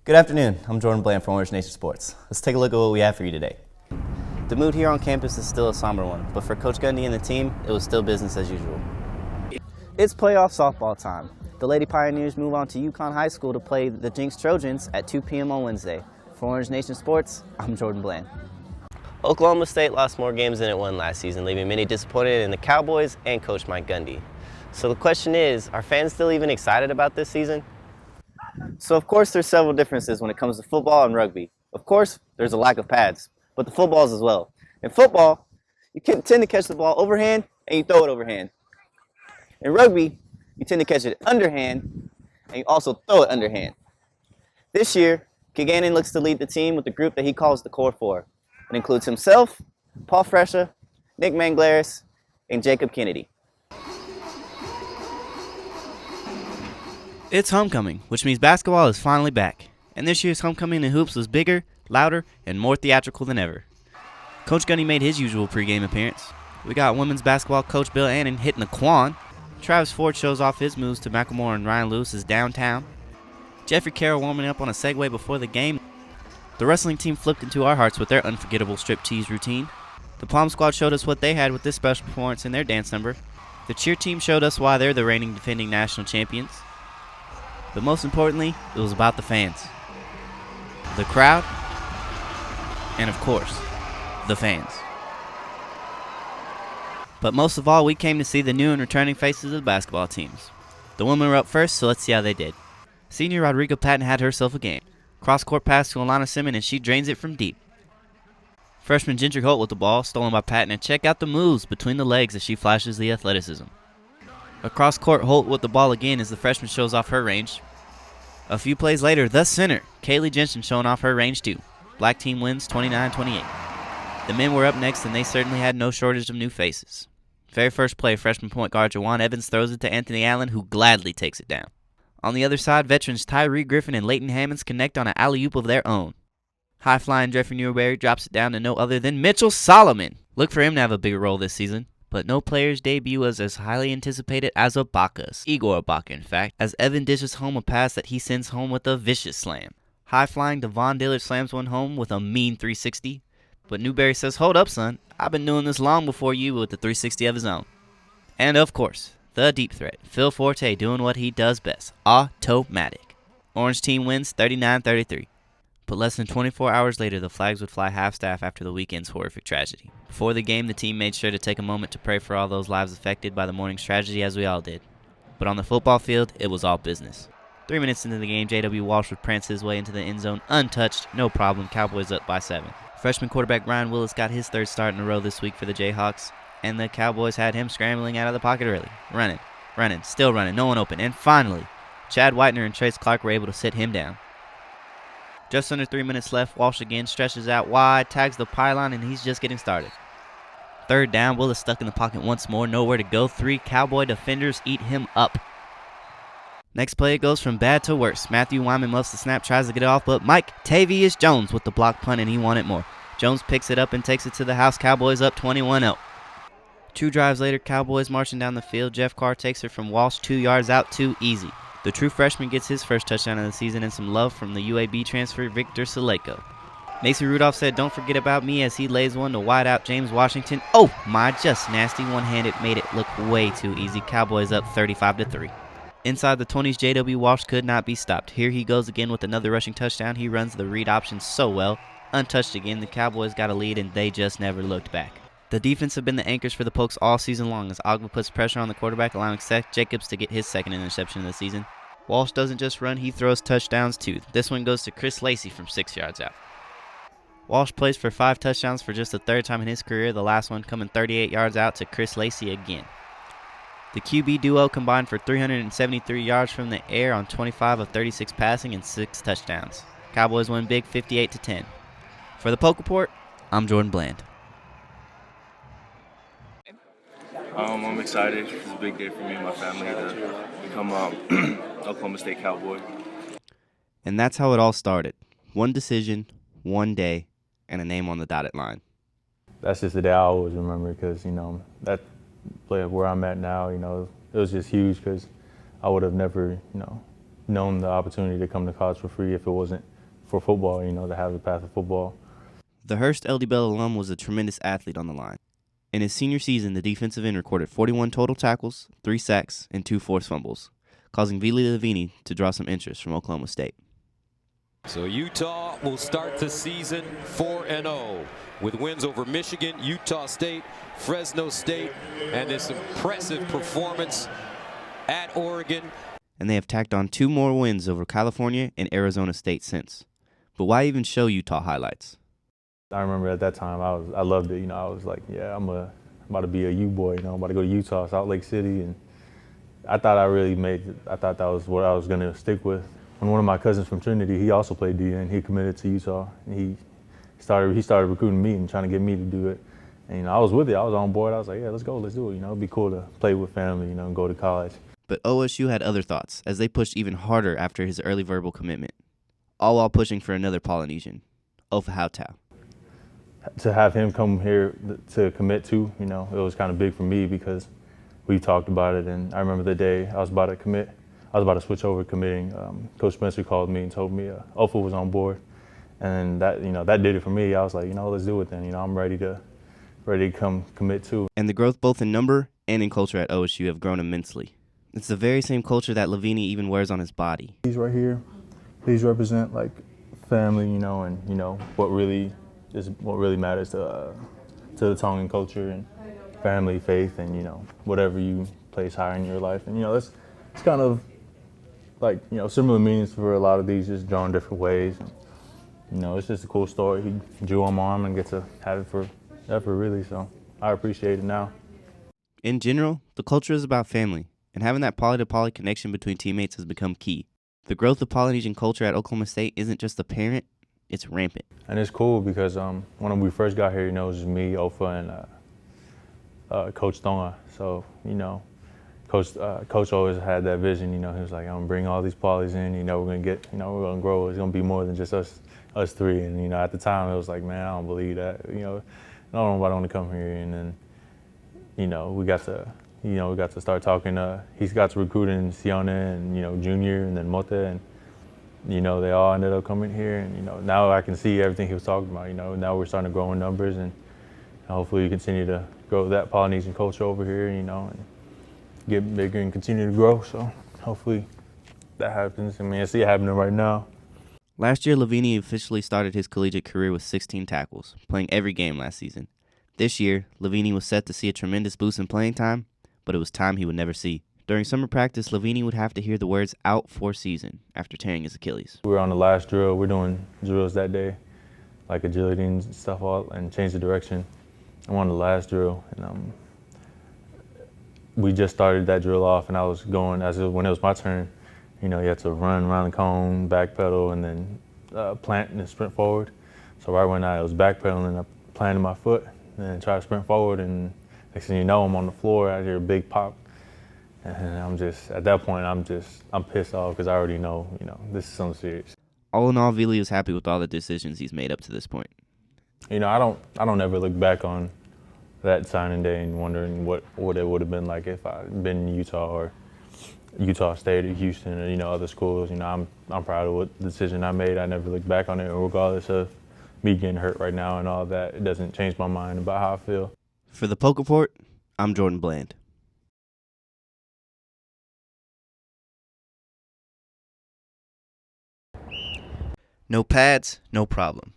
Good afternoon. I'm Jordan Bland from Orange Nation Sports. Let's take a look at what we have for you today. The mood here on campus is still a somber one, but for Coach Gundy and the team, it was still business as usual. It's playoff softball time. The Lady Pioneers move on to Yukon High School to play the Jinx Trojans at 2 p.m. on Wednesday. For Orange Nation Sports, I'm Jordan Bland. Oklahoma State lost more games than it won last season, leaving many disappointed in the Cowboys and Coach Mike Gundy. So the question is, are fans still even excited about this season? So of course there's several differences when it comes to football and rugby. Of course, there's a lack of pads, but the footballs as well. In football, you can tend to catch the ball overhand and you throw it overhand. In rugby, you tend to catch it underhand and you also throw it underhand. This year, Kiganen looks to lead the team with the group that he calls the Core Four. It includes himself, Paul Fresha, Nick Manglaris, and Jacob Kennedy. It's homecoming, which means basketball is finally back. And this year's homecoming in hoops was bigger, louder, and more theatrical than ever. Coach Gundy made his usual pregame appearance. We got women's basketball coach Bill Annan hitting the quan. Travis Ford shows off his moves to Macklemore and Ryan Lewis's Downtown. Jeffrey Carroll warming up on a Segway before the game. The wrestling team flipped into our hearts with their unforgettable striptease routine. The Palm Squad showed us what they had with this special performance in their dance number. The cheer team showed us why they're the reigning defending national champions. But most importantly, it was about the fans, the crowd, and of course, the fans. But most of all, we came to see the new and returning faces of the basketball teams. The women were up first, so let's see how they did. Senior Rodrigo Patton had herself a game. Cross-court pass to Alana Simmons, and she drains it from deep. Freshman Ginger Holt with the ball, stolen by Patton, and check out the moves between the legs as she flashes the athleticism. Across court, Holt with the ball again as the freshman shows off her range. A few plays later, the center, Kaylee Jensen, showing off her range too. Black team wins 29-28. The men were up next, and they certainly had no shortage of new faces. Very first play, freshman point guard Jawan Evans throws it to Anthony Allen, who gladly takes it down. On the other side, veterans Tyree Griffin and Leighton Hammonds connect on an alley-oop of their own. High-flying Jeffrey Newberry drops it down to no other than Mitchell Solomon. Look for him to have a bigger role this season. But no player's debut was as highly anticipated as Ibaka's, Igor Ibaka in fact, as Evan dishes home a pass that he sends home with a vicious slam. High-flying Devon Dillard slams one home with a mean 360, but Newberry says, "Hold up, son, I've been doing this long before you," with the 360 of his own. And of course, the deep threat, Phil Forte doing what he does best, automatic. Orange team wins 39-33. But less than 24 hours later, the flags would fly half-staff after the weekend's horrific tragedy. Before the game, the team made sure to take a moment to pray for all those lives affected by the morning's tragedy, as we all did. But on the football field, it was all business. 3 minutes into the game, J.W. Walsh would prance his way into the end zone untouched, no problem, Cowboys up by 7. Freshman quarterback Ryan Willis got his third start in a row this week for the Jayhawks, and the Cowboys had him scrambling out of the pocket early. Running, still running, no one open, and finally, Chad Whitener and Trace Clark were able to sit him down. Just under 3 minutes left, Walsh again stretches out wide, tags the pylon, and he's just getting started. Third down, Willis stuck in the pocket once more, nowhere to go. 3 Cowboy defenders eat him up. Next play, it goes from bad to worse. Matthew Wyman muffs the snap, tries to get it off, but Mike Tavius Jones with the block punt, and he wanted more. Jones picks it up and takes it to the house. Cowboys up 21-0. 2 drives later, Cowboys marching down the field. Jeff Carr takes it from Walsh 2 yards out, too easy. The true freshman gets his first touchdown of the season and some love from the UAB transfer Victor Saleko. Mason Rudolph said, "Don't forget about me," as he lays one to wide out James Washington. Oh my, just nasty. One-handed made it look way too easy. Cowboys up 35-3. Inside the 20s, J.W. Walsh could not be stopped. Here he goes again with another rushing touchdown. He runs the read option so well. Untouched again, the Cowboys got a lead and they just never looked back. The defense have been the anchors for the Pokes all season long as Agba puts pressure on the quarterback, allowing Seth Jacobs to get his second interception of the season. Walsh doesn't just run, he throws touchdowns too. This one goes to Chris Lacey from 6 yards out. Walsh plays for 5 touchdowns for just the third time in his career, the last one coming 38 yards out to Chris Lacey again. The QB duo combined for 373 yards from the air on 25 of 36 passing and 6 touchdowns. Cowboys win big 58-10. For the Poke Report, I'm Jordan Bland. I'm excited. It's a big day for me and my family to become Oklahoma State Cowboy. And that's how it all started. One decision, one day, and a name on the dotted line. That's just the day I always remember because, that play of where I'm at now, it was just huge because I would have never, known the opportunity to come to college for free if it wasn't for football, to have the path of football. The Hearst LD Bell alum was a tremendous athlete on the line. In his senior season, the defensive end recorded 41 total tackles, 3 sacks, and 2 forced fumbles, causing Vili Lavini to draw some interest from Oklahoma State. So Utah will start the season 4-0 with wins over Michigan, Utah State, Fresno State, and this impressive performance at Oregon. And they have tacked on 2 more wins over California and Arizona State since. But why even show Utah highlights? I remember at that time I loved it. I was like, yeah, I'm about to be a U boy. I'm about to go to Utah, Salt Lake City, and I thought I thought that was what I was gonna stick with. When one of my cousins from Trinity, he also played DN. He committed to Utah. And he started recruiting me and trying to get me to do it. And I was with it. I was on board. I was like, yeah, let's go, let's do it. It'd be cool to play with family, and go to college. But OSU had other thoughts as they pushed even harder after his early verbal commitment, all while pushing for another Polynesian, Ofa Hautau. To have him come here to commit to, it was kind of big for me because we talked about it. And I remember the day I was about to commit, I was about to switch over committing. Coach Spencer called me and told me Ofa was on board. And that, that did it for me. I was like, let's do it then. I'm ready to come commit to. And the growth both in number and in culture at OSU have grown immensely. It's the very same culture that Lavini even wears on his body. These right here, these represent like family, and what really matters to the Tongan culture and family, faith, and whatever you place higher in your life. And it's kind of like similar meanings for a lot of these, just drawn different ways. And, it's just a cool story. He drew on my arm and get to have it forever, really. So I appreciate it now. In general, the culture is about family, and having that poly-to-poly connection between teammates has become key. The growth of Polynesian culture at Oklahoma State isn't just apparent, it's rampant. And it's cool because when we first got here, it was me, Ofa, and Coach Tonga. So, Coach always had that vision. He was like, I'm gonna bring all these polys in. We're gonna get, we're gonna grow. It's gonna be more than just us 3. And at the time, it was like, man, I don't believe that. I don't know nobody want to come here. And then, we got to start talking. He's got to recruit in Sione and Junior, and then Mote, and they all ended up coming here. And now I can see everything he was talking about. Now we're starting to grow in numbers, and hopefully we continue to grow that Polynesian culture over here. And get bigger and continue to grow. So hopefully that happens. I see it happening right now. Last year, Lavini officially started his collegiate career with 16 tackles, playing every game last season. This year, Lavini was set to see a tremendous boost in playing time, but it was time he would never see. During summer practice, Lavini would have to hear the words "out for season" after tearing his Achilles. We were on the last drill. We're doing drills that day, like agility and stuff, and change the direction. I'm on the last drill, and we just started that drill off, and I was going when it was my turn. You had to run around the cone, back pedal, and then plant and then sprint forward. So right when I was backpedaling, I planted my foot and then tried to sprint forward, and next thing you know, I'm on the floor. I hear a big pop, and I'm just at that point, I'm pissed off because I already know, this is something serious. All in all, Vili is happy with all the decisions he's made up to this point. I don't ever look back on that signing day and wondering what it would have been like if I'd been in Utah or Utah State or Houston or other schools. I'm proud of what decision I made. I never look back on it, regardless of me getting hurt right now and all that. It doesn't change my mind about how I feel. For the Polk Report, I'm Jordan Bland. No pads, no problem.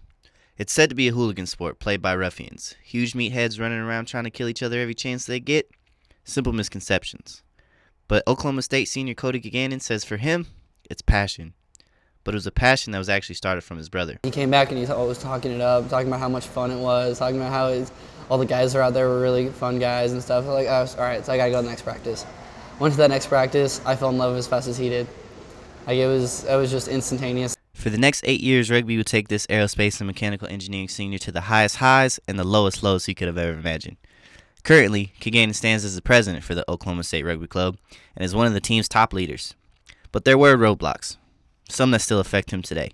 It's said to be a hooligan sport played by ruffians, huge meatheads running around trying to kill each other every chance they get. Simple misconceptions. But Oklahoma State senior Cody Gaganin says for him, it's passion. But it was a passion that was actually started from his brother. He came back and he was talking it up, talking about how much fun it was, talking about how all the guys who were out there were really fun guys and stuff. Like, all right, so I got to go to the next practice. Went to that next practice, I fell in love as fast as he did. Like, it was just instantaneous. For the next 8 years, Rugby would take this aerospace and mechanical engineering senior to the highest highs and the lowest lows he could have ever imagined. Currently, Kaganin stands as the president for the Oklahoma State Rugby Club and is one of the team's top leaders. But there were roadblocks, some that still affect him today.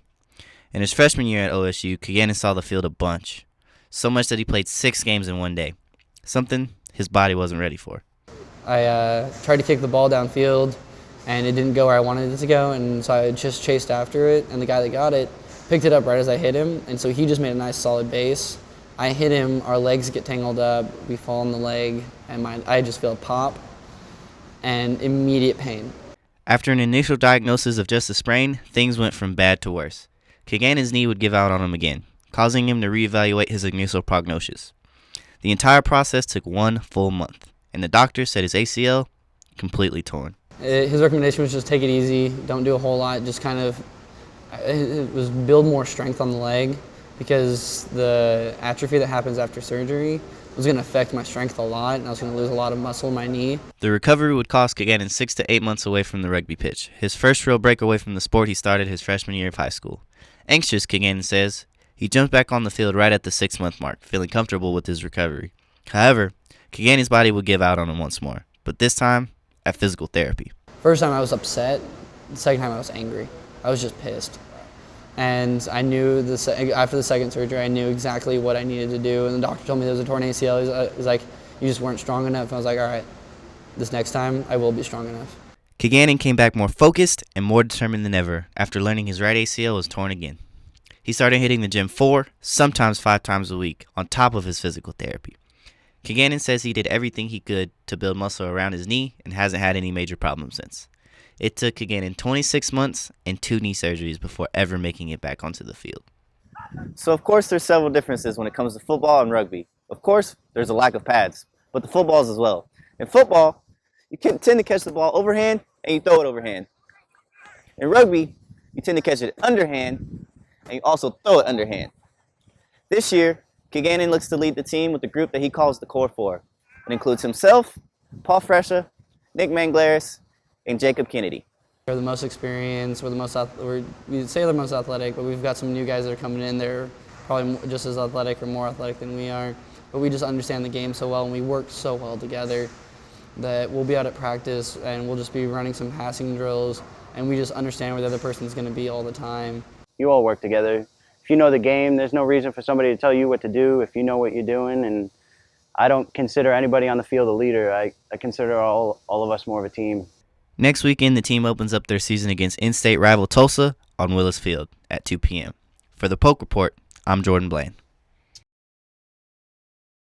In his freshman year at OSU, Kaganin saw the field a bunch, so much that he played 6 games in one day, something his body wasn't ready for. I tried to kick the ball downfield, and it didn't go where I wanted it to go, and so I just chased after it, and the guy that got it picked it up right as I hit him, and so he just made a nice solid base. I hit him, our legs get tangled up, we fall on the leg, and I just feel a pop and immediate pain. After an initial diagnosis of just a sprain, things went from bad to worse. Kaganen's knee would give out on him again, causing him to reevaluate his initial prognosis. The entire process took 1 full month, and the doctor said his ACL completely torn. His recommendation was just take it easy, don't do a whole lot, just kind of it was build more strength on the leg, because the atrophy that happens after surgery was going to affect my strength a lot, and I was going to lose a lot of muscle in my knee. The recovery would cost Kaganen 6 to 8 months away from the rugby pitch, his first real break away from the sport he started his freshman year of high school. Anxious, Kaganen says, he jumped back on the field right at the 6-month mark, feeling comfortable with his recovery. However, Kaganen's body would give out on him once more, but this time at physical therapy. First time I was upset, the second time I was angry. I was just pissed. And I knew after the second surgery, I knew exactly what I needed to do. And the doctor told me there was a torn ACL. He was like, you just weren't strong enough. And I was like, all right, this next time I will be strong enough. Kaganen came back more focused and more determined than ever after learning his right ACL was torn again. He started hitting the gym 4, sometimes 5 times a week on top of his physical therapy. Kaganen says he did everything he could to build muscle around his knee and hasn't had any major problems since. It took Kaganen 26 months and 2 knee surgeries before ever making it back onto the field. So of course there's several differences when it comes to football and rugby. Of course, there's a lack of pads, but the footballs as well. In football, you can tend to catch the ball overhand and you throw it overhand. In rugby, you tend to catch it underhand and you also throw it underhand. This year, Kaganen looks to lead the team with the group that he calls the Core Four. It includes himself, Paul Fresha, Nick Manglaris, and Jacob Kennedy. We're the most experienced, we say they're most athletic, but we've got some new guys that are coming in. They're probably just as athletic or more athletic than we are. But we just understand the game so well and we work so well together that we'll be out at practice and we'll just be running some passing drills and we just understand where the other person's going to be all the time. You all work together. If you know the game, there's no reason for somebody to tell you what to do if you know what you're doing. And I don't consider anybody on the field a leader. I consider all of us more of a team. Next weekend, the team opens up their season against in-state rival Tulsa on Willis Field at 2 p.m. For the Polk Report, I'm Jordan Blaine.